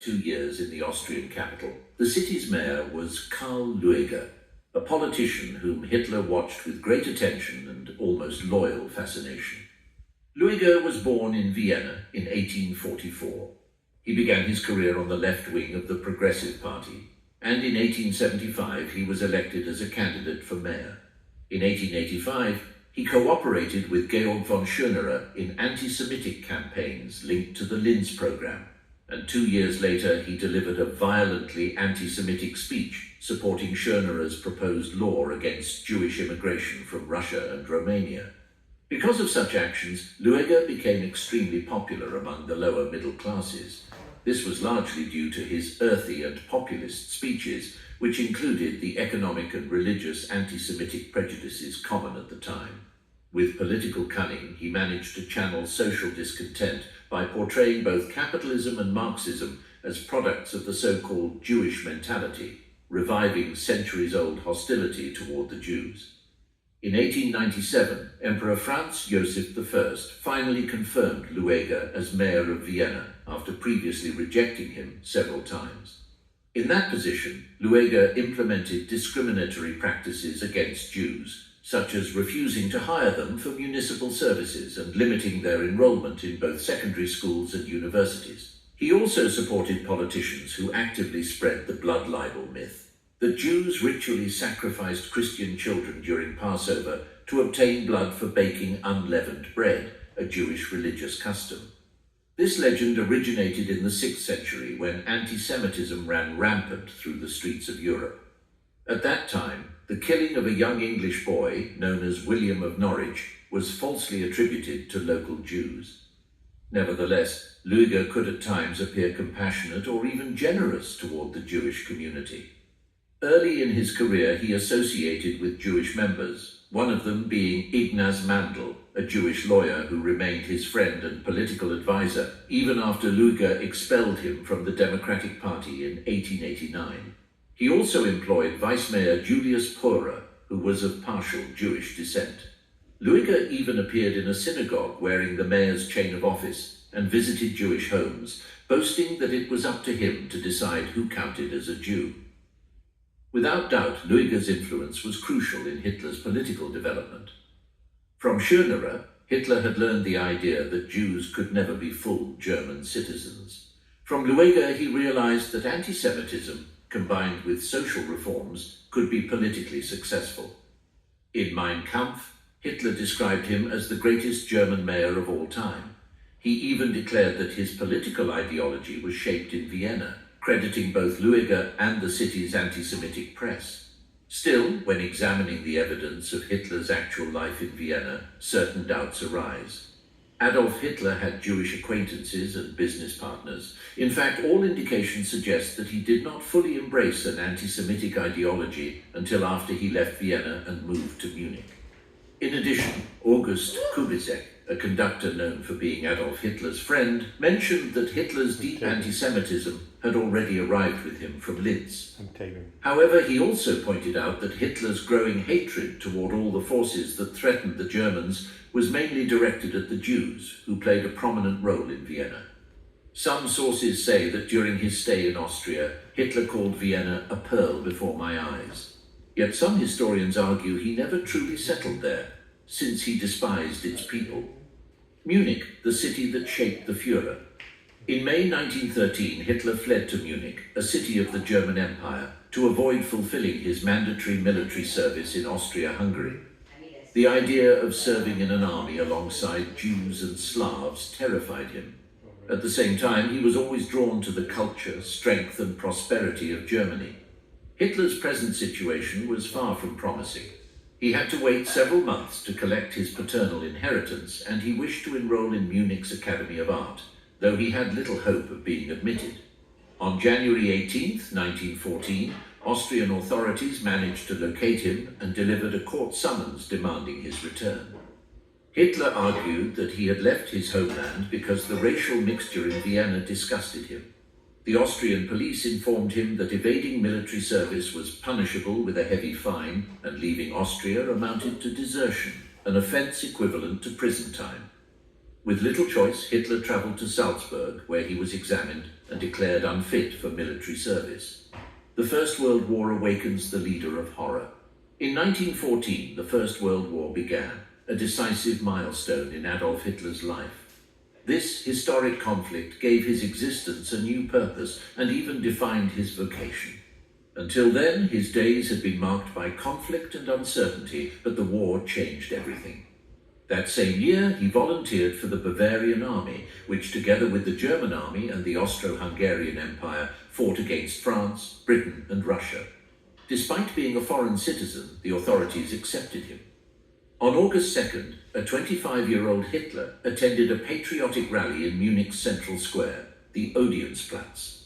2 years in the Austrian capital. The city's mayor was Karl Lueger, a politician whom Hitler watched with great attention and almost loyal fascination. Lueger was born in Vienna in 1844. He began his career on the left wing of the Progressive Party, and in 1875 he was elected as a candidate for mayor. In 1885, he cooperated with Georg von Schönerer in anti-Semitic campaigns linked to the Linz program, and 2 years later he delivered a violently anti-Semitic speech supporting Schönerer's proposed law against Jewish immigration from Russia and Romania. Because of such actions, Lueger became extremely popular among the lower middle classes. This was largely due to his earthy and populist speeches, which included the economic and religious anti-Semitic prejudices common at the time. With political cunning, he managed to channel social discontent by portraying both capitalism and Marxism as products of the so-called Jewish mentality, reviving centuries-old hostility toward the Jews. In 1897, Emperor Franz Joseph I finally confirmed Lueger as mayor of Vienna after previously rejecting him several times. In that position, Lueger implemented discriminatory practices against Jews, such as refusing to hire them for municipal services and limiting their enrollment in both secondary schools and universities. He also supported politicians who actively spread the blood libel myth that Jews ritually sacrificed Christian children during Passover to obtain blood for baking unleavened bread, a Jewish religious custom. This legend originated in the 6th century when anti-Semitism ran rampant through the streets of Europe. At that time, the killing of a young English boy, known as William of Norwich, was falsely attributed to local Jews. Nevertheless, Lueger could at times appear compassionate or even generous toward the Jewish community. Early in his career, he associated with Jewish members, one of them being Ignaz Mandl, a Jewish lawyer who remained his friend and political advisor even after Lueger expelled him from the Democratic Party in 1889. He also employed Vice Mayor Julius Pöhrer, who was of partial Jewish descent. Lueger even appeared in a synagogue wearing the mayor's chain of office and visited Jewish homes, boasting that it was up to him to decide who counted as a Jew. Without doubt, Lueger's influence was crucial in Hitler's political development. From Schönerer, Hitler had learned the idea that Jews could never be full German citizens. From Lueger, he realized that anti-Semitism, combined with social reforms, could be politically successful. In Mein Kampf, Hitler described him as the greatest German mayor of all time. He even declared that his political ideology was shaped in Vienna, crediting both Lueger and the city's anti-Semitic press. Still, when examining the evidence of Hitler's actual life in Vienna, certain doubts arise. Adolf Hitler had Jewish acquaintances and business partners. In fact, all indications suggest that he did not fully embrace an anti-Semitic ideology until after he left Vienna and moved to Munich. In addition, August Kubizek, a conductor known for being Adolf Hitler's friend, mentioned that Hitler's deep anti-Semitism had already arrived with him from Linz. However, he also pointed out that Hitler's growing hatred toward all the forces that threatened the Germans was mainly directed at the Jews, who played a prominent role in Vienna. Some sources say that during his stay in Austria, Hitler called Vienna a pearl before my eyes. Yet some historians argue he never truly settled there, since he despised its people. Munich, the city that shaped the Führer. In May 1913, Hitler fled to Munich, a city of the German Empire, to avoid fulfilling his mandatory military service in Austria-Hungary. The idea of serving in an army alongside Jews and Slavs terrified him. At the same time, he was always drawn to the culture, strength, and prosperity of Germany. Hitler's present situation was far from promising. He had to wait several months to collect his paternal inheritance, and he wished to enroll in Munich's Academy of Art, though he had little hope of being admitted. On January 18, 1914, Austrian authorities managed to locate him and delivered a court summons demanding his return. Hitler argued that he had left his homeland because the racial mixture in Vienna disgusted him. The Austrian police informed him that evading military service was punishable with a heavy fine, and leaving Austria amounted to desertion, an offense equivalent to prison time. With little choice, Hitler traveled to Salzburg, where he was examined and declared unfit for military service. The First World War awakens the leader of horror. In 1914, the First World War began, a decisive milestone in Adolf Hitler's life. This historic conflict gave his existence a new purpose and even defined his vocation. Until then, his days had been marked by conflict and uncertainty, but the war changed everything. That same year, he volunteered for the Bavarian Army, which together with the German Army and the Austro-Hungarian Empire fought against France, Britain and Russia. Despite being a foreign citizen, the authorities accepted him. On August 2nd, a 25-year-old Hitler attended a patriotic rally in Munich's central square, the Odeonsplatz.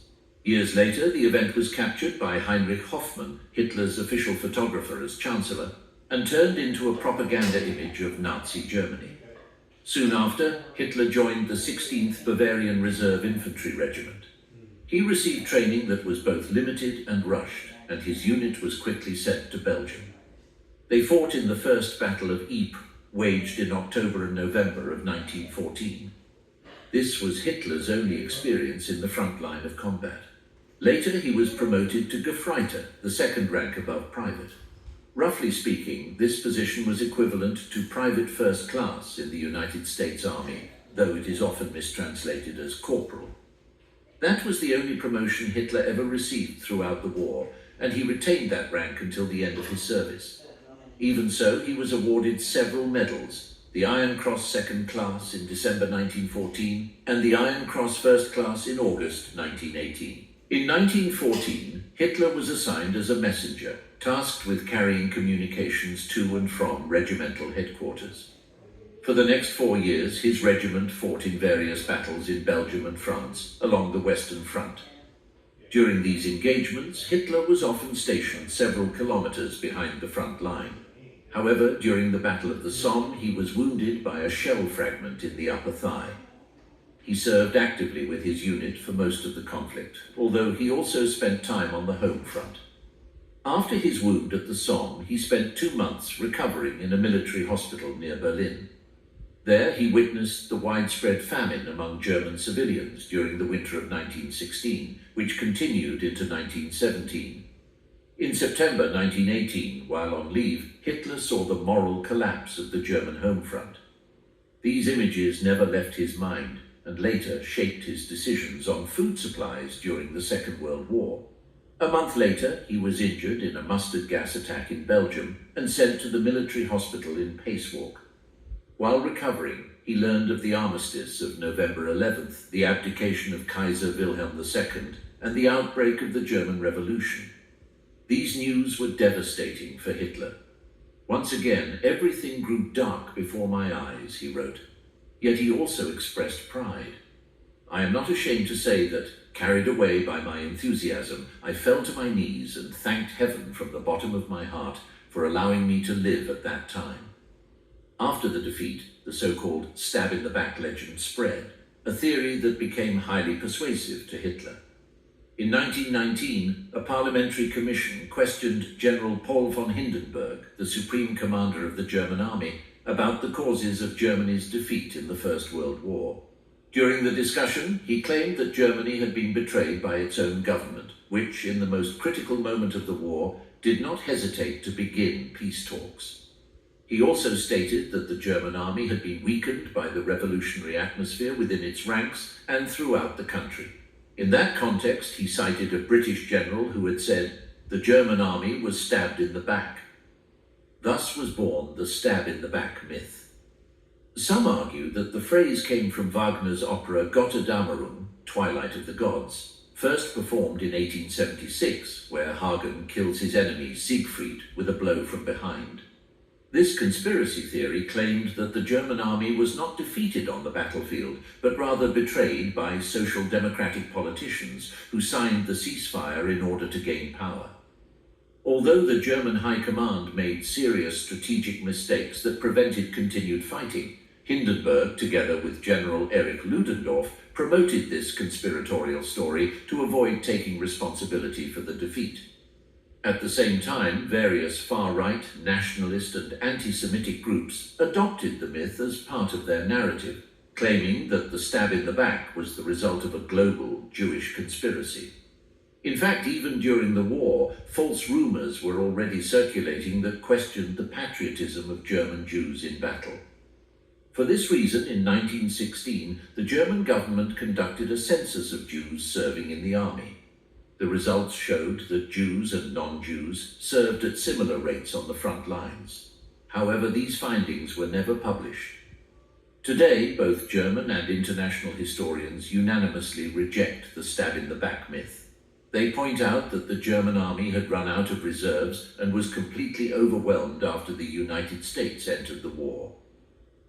Years later, the event was captured by Heinrich Hoffmann, Hitler's official photographer as Chancellor, and turned into a propaganda image of Nazi Germany. Soon after, Hitler joined the 16th Bavarian Reserve Infantry Regiment. He received training that was both limited and rushed, and his unit was quickly sent to Belgium. They fought in the First Battle of Ypres, waged in October and November of 1914. This was Hitler's only experience in the front line of combat. Later, he was promoted to Gefreiter, the second rank above private. Roughly speaking, this position was equivalent to private first class in the United States Army, though it is often mistranslated as corporal. That was the only promotion Hitler ever received throughout the war, and he retained that rank until the end of his service. Even so, he was awarded several medals, the Iron Cross Second Class in December 1914 and the Iron Cross First Class in August 1918. In 1914, Hitler was assigned as a messenger, tasked with carrying communications to and from regimental headquarters. For the next 4 years, his regiment fought in various battles in Belgium and France along the Western Front. During these engagements, Hitler was often stationed several kilometers behind the front line. However, during the Battle of the Somme, he was wounded by a shell fragment in the upper thigh. He served actively with his unit for most of the conflict, although he also spent time on the home front. After his wound at the Somme, he spent 2 months recovering in a military hospital near Berlin. There, he witnessed the widespread famine among German civilians during the winter of 1916, which continued into 1917. In September 1918, while on leave, Hitler saw the moral collapse of the German home front. These images never left his mind and later shaped his decisions on food supplies during the Second World War. A month later, he was injured in a mustard gas attack in Belgium and sent to the military hospital in Pacewalk. While recovering, he learned of the armistice of November 11th, the abdication of Kaiser Wilhelm II, and the outbreak of the German Revolution. These news were devastating for Hitler. Once again, everything grew dark before my eyes, he wrote. Yet he also expressed pride. I am not ashamed to say that, carried away by my enthusiasm, I fell to my knees and thanked heaven from the bottom of my heart for allowing me to live at that time. After the defeat, the so-called stab-in-the-back legend spread, a theory that became highly persuasive to Hitler. In 1919, a parliamentary commission questioned General Paul von Hindenburg, the supreme commander of the German army, about the causes of Germany's defeat in the First World War. During the discussion, he claimed that Germany had been betrayed by its own government, which, in the most critical moment of the war, did not hesitate to begin peace talks. He also stated that the German army had been weakened by the revolutionary atmosphere within its ranks and throughout the country. In that context, he cited a British general who had said, "The German army was stabbed in the back." Thus was born the stab-in-the-back myth. Some argue that the phrase came from Wagner's opera Götterdämmerung, Twilight of the Gods, first performed in 1876, where Hagen kills his enemy Siegfried with a blow from behind. This conspiracy theory claimed that the German army was not defeated on the battlefield, but rather betrayed by social democratic politicians who signed the ceasefire in order to gain power. Although the German High Command made serious strategic mistakes that prevented continued fighting, Hindenburg, together with General Erich Ludendorff, promoted this conspiratorial story to avoid taking responsibility for the defeat. At the same time, various far-right, nationalist and anti-Semitic groups adopted the myth as part of their narrative. claiming that the stab in the back was the result of a global Jewish conspiracy. In fact, even during the war, false rumors were already circulating that questioned the patriotism of German Jews in battle. For this reason, in 1916, the German government conducted a census of Jews serving in the army. The results showed that Jews and non-Jews served at similar rates on the front lines. However, these findings were never published. Today, both German and international historians unanimously reject the stab-in-the-back myth. They point out that the German army had run out of reserves and was completely overwhelmed after the United States entered the war.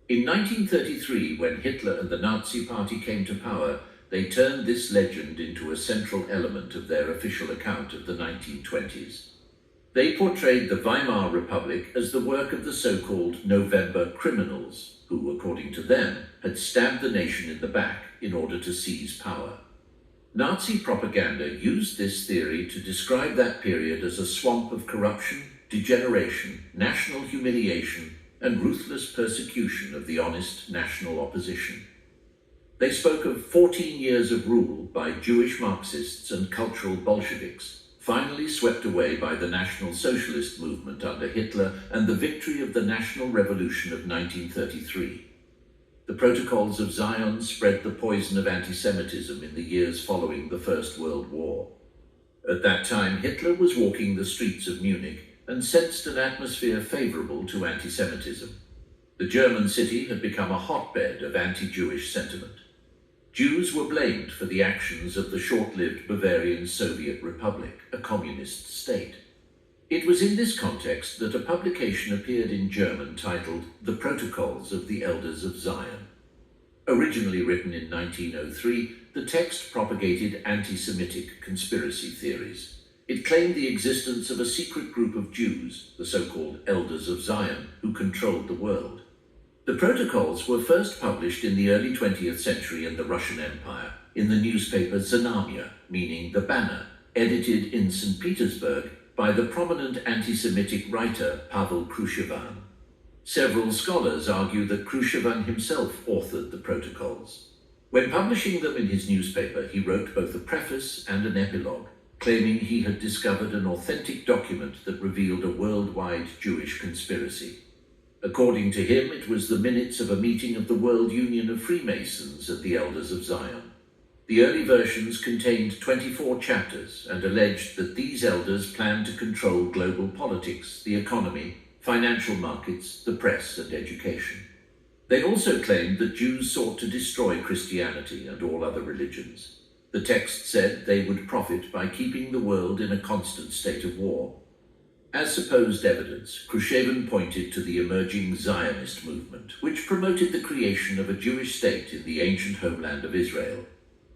In 1933, when Hitler and the Nazi Party came to power, they turned this legend into a central element of their official account of the 1920s. They portrayed the Weimar Republic as the work of the so-called November criminals, who, according to them, had stabbed the nation in the back in order to seize power. Nazi propaganda used this theory to describe that period as a swamp of corruption, degeneration, national humiliation, and ruthless persecution of the honest national opposition. They spoke of 14 years of rule by Jewish Marxists and cultural Bolsheviks, finally swept away by the National Socialist movement under Hitler and the victory of the National Revolution of 1933. The Protocols of Zion spread the poison of anti-Semitism in the years following the First World War. At that time, Hitler was walking the streets of Munich and sensed an atmosphere favorable to anti-Semitism. The German city had become a hotbed of anti-Jewish sentiment. Jews were blamed for the actions of the short-lived Bavarian Soviet Republic, a communist state. It was in this context that a publication appeared in German titled The Protocols of the Elders of Zion. Originally written in 1903, the text propagated anti-Semitic conspiracy theories. It claimed the existence of a secret group of Jews, the so-called Elders of Zion, who controlled the world. The protocols were first published in the early 20th century in the Russian Empire, in the newspaper Znamya, meaning the banner, edited in St. Petersburg by the prominent anti-Semitic writer Pavel Krushevan. Several scholars argue that Krushevan himself authored the protocols. When publishing them in his newspaper, he wrote both a preface and an epilogue, claiming he had discovered an authentic document that revealed a worldwide Jewish conspiracy. According to him, it was the minutes of a meeting of the World Union of Freemasons at the Elders of Zion. The early versions contained 24 chapters and alleged that these elders planned to control global politics, the economy, financial markets, the press, and education. They also claimed that Jews sought to destroy Christianity and all other religions. The text said they would profit by keeping the world in a constant state of war. As supposed evidence, Krushevan pointed to the emerging Zionist movement, which promoted the creation of a Jewish state in the ancient homeland of Israel.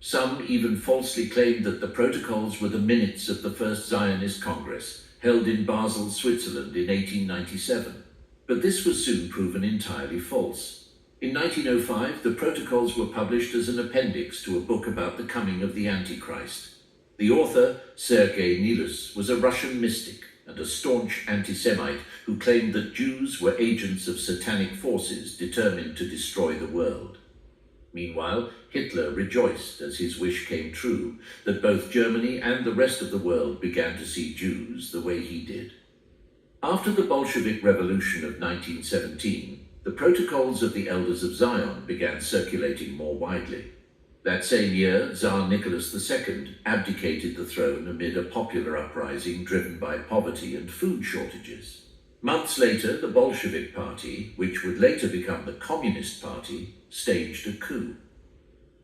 Some even falsely claimed that the protocols were the minutes of the First Zionist Congress, held in Basel, Switzerland in 1897. But this was soon proven entirely false. In 1905, the protocols were published as an appendix to a book about the coming of the Antichrist. The author, Sergei Nilus, was a Russian mystic and a staunch anti-Semite who claimed that Jews were agents of satanic forces determined to destroy the world. Meanwhile, Hitler rejoiced as his wish came true, that both Germany and the rest of the world began to see Jews the way he did. After the Bolshevik Revolution of 1917, the Protocols of the Elders of Zion began circulating more widely. That same year, Tsar Nicholas II abdicated the throne amid a popular uprising driven by poverty and food shortages. Months later, the Bolshevik Party, which would later become the Communist Party, staged a coup.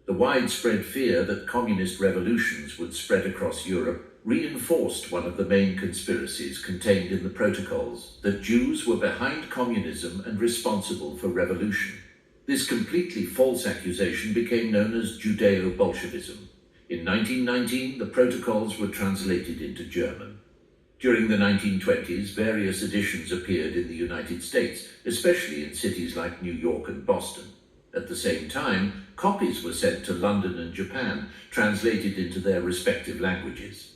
The widespread fear that communist revolutions would spread across Europe reinforced one of the main conspiracies contained in the protocols, that Jews were behind communism and responsible for revolution. This completely false accusation became known as Judeo-Bolshevism. In 1919, the protocols were translated into German. During the 1920s, various editions appeared in the United States, especially in cities like New York and Boston. At the same time, copies were sent to London and Japan, translated into their respective languages.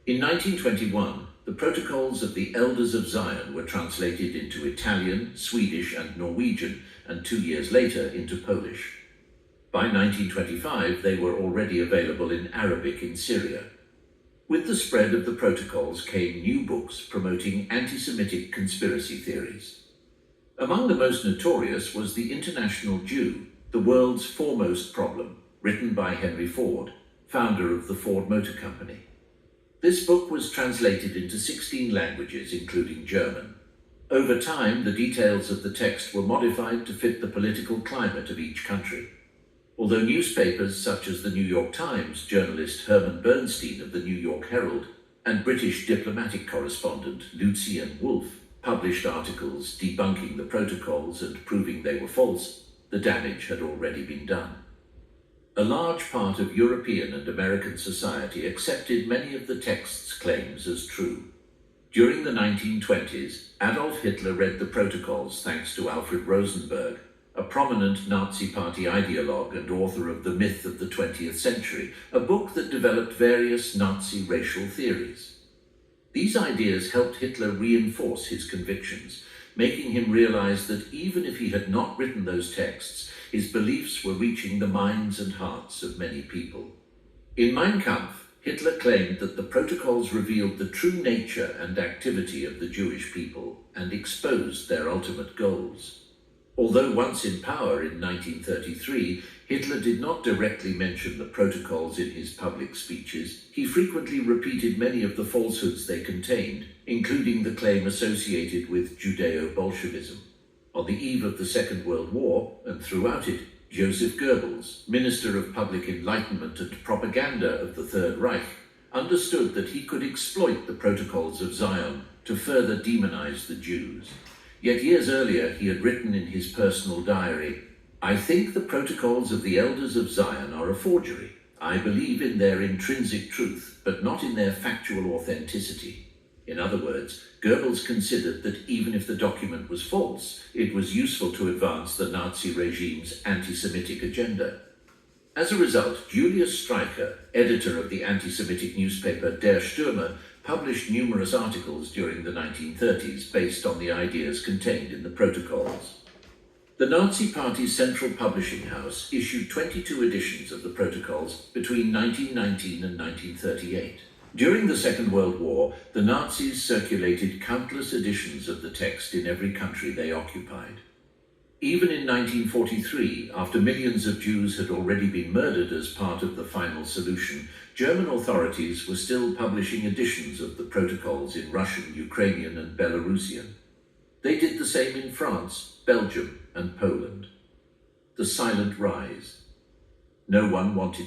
In 1921, the Protocols of the Elders of Zion were translated into Italian, Swedish, and Norwegian, and 2 years later into Polish. By 1925, they were already available in Arabic in Syria. With the spread of the protocols came new books promoting anti-Semitic conspiracy theories. Among the most notorious was The International Jew, the World's Foremost Problem, written by Henry Ford, founder of the Ford Motor Company. This book was translated into 16 languages, including German. Over time, the details of the text were modified to fit the political climate of each country. Although newspapers such as the New York Times, journalist Herman Bernstein of the New York Herald, and British diplomatic correspondent Lucian Wolfe published articles debunking the protocols and proving they were false, the damage had already been done. A large part of European and American society accepted many of the text's claims as true. During the 1920s, Adolf Hitler read the protocols thanks to Alfred Rosenberg, a prominent Nazi Party ideologue and author of The Myth of the 20th Century, a book that developed various Nazi racial theories. These ideas helped Hitler reinforce his convictions, making him realize that even if he had not written those texts, his beliefs were reaching the minds and hearts of many people. In Mein Kampf, Hitler claimed that the protocols revealed the true nature and activity of the Jewish people and exposed their ultimate goals. Although once in power in 1933, Hitler did not directly mention the protocols in his public speeches, he frequently repeated many of the falsehoods they contained, including the claim associated with Judeo-Bolshevism. On the eve of the Second World War, and throughout it, Joseph Goebbels, Minister of Public Enlightenment and Propaganda of the Third Reich, understood that he could exploit the protocols of Zion to further demonize the Jews. Yet years earlier, he had written in his personal diary, "I think the protocols of the elders of Zion are a forgery. I believe in their intrinsic truth, but not in their factual authenticity." In other words, Goebbels considered that even if the document was false, it was useful to advance the Nazi regime's anti-Semitic agenda. As a result, Julius Streicher, editor of the anti-Semitic newspaper Der Stürmer, published numerous articles during the 1930s based on the ideas contained in the protocols. The Nazi Party's central publishing house issued 22 editions of the protocols between 1919 and 1938. During the Second World War, the Nazis circulated countless editions of the text in every country they occupied. Even in 1943, after millions of Jews had already been murdered as part of the final solution, German authorities were still publishing editions of the protocols in Russian, Ukrainian, and Belarusian. They did the same in France, Belgium, and Poland. The silent rise. No one wanted to